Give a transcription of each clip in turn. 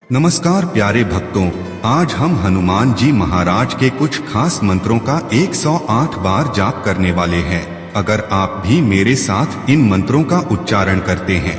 नमस्कार प्यारे भक्तों, आज हम हनुमान जी महाराज के कुछ खास मंत्रों का 108 बार जाप करने वाले हैं। अगर आप भी मेरे साथ इन मंत्रों का उच्चारण करते हैं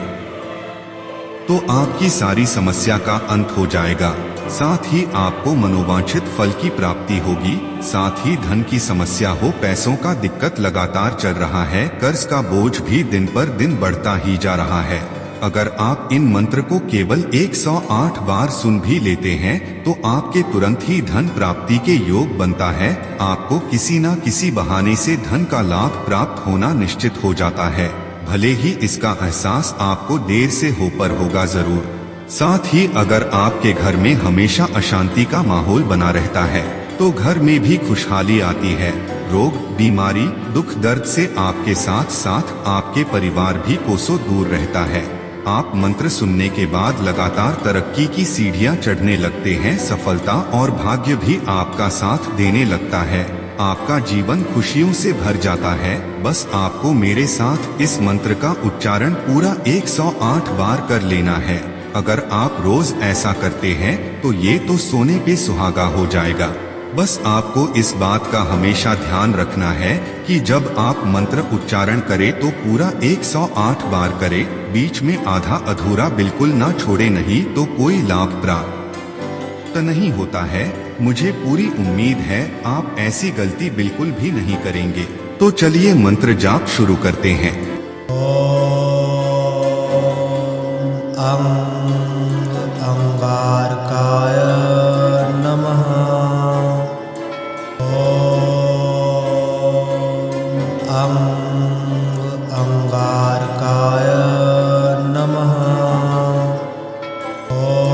तो आपकी सारी समस्या का अंत हो जाएगा। साथ ही आपको मनोवांछित फल की प्राप्ति होगी। साथ ही धन की समस्या हो, पैसों का दिक्कत लगातार चल रहा है, कर्ज का बोझ भी दिन पर दिन बढ़ता ही जा रहा है। अगर आप इन मंत्र को केवल 108 बार सुन भी लेते हैं तो आपके तुरंत ही धन प्राप्ति के योग बनता है। आपको किसी न किसी बहाने से धन का लाभ प्राप्त होना निश्चित हो जाता है, भले ही इसका एहसास आपको देर से हो पर होगा जरूर। साथ ही अगर आपके घर में हमेशा अशांति का माहौल बना रहता है तो घर में भी खुशहाली आती है। रोग, बीमारी, दुख दर्द से आपके साथ साथ आपके परिवार भी कोसों दूर रहता है। आप मंत्र सुनने के बाद लगातार तरक्की की सीढ़ियां चढ़ने लगते हैं। सफलता और भाग्य भी आपका साथ देने लगता है। आपका जीवन खुशियों से भर जाता है। बस आपको मेरे साथ इस मंत्र का उच्चारण पूरा 108 बार कर लेना है। अगर आप रोज ऐसा करते हैं तो ये तो सोने पे सुहागा हो जाएगा। बस आपको इस बात का हमेशा ध्यान रखना है कि जब आप मंत्र उच्चारण करें तो पूरा 108 बार करें, बीच में आधा अधूरा बिल्कुल ना छोड़े, नहीं तो कोई लाभ प्राप्त नहीं होता है। मुझे पूरी उम्मीद है आप ऐसी गलती बिल्कुल भी नहीं करेंगे। तो चलिए मंत्र जाप शुरू करते हैं। ओम अंगारकाय नमः। ओम अंगारकाय नमः। ओम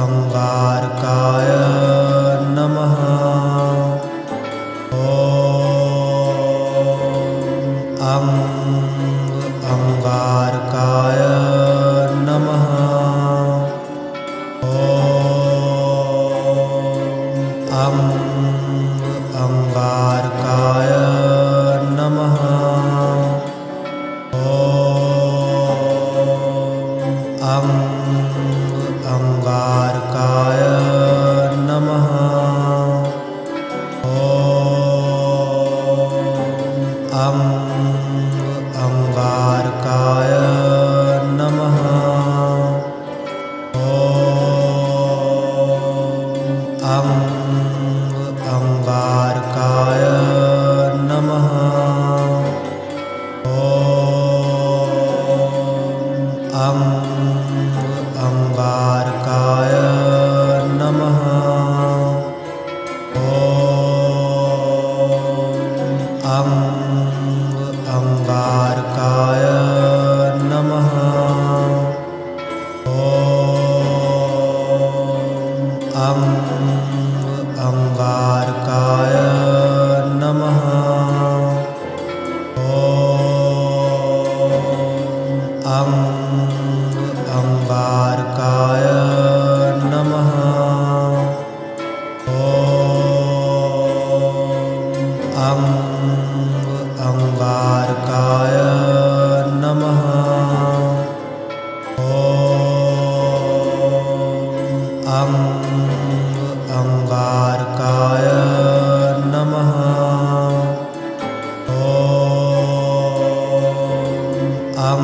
अंगारकाय नमः। ओम अंगारकाय नमः। ओम अंगारकाय नमः। ओम अंगारकाय नमः। ओम अंगारकाय नमः। ओम अंगारकाय नमः। ओम अंगारकाय नमः। ओम अंगारकाय नमः। ओम अंगारकाय नमः। ओम अंगारकाय नमः। ओम अंगारकाय नमः। ओम अंगारकाय नमः। ओम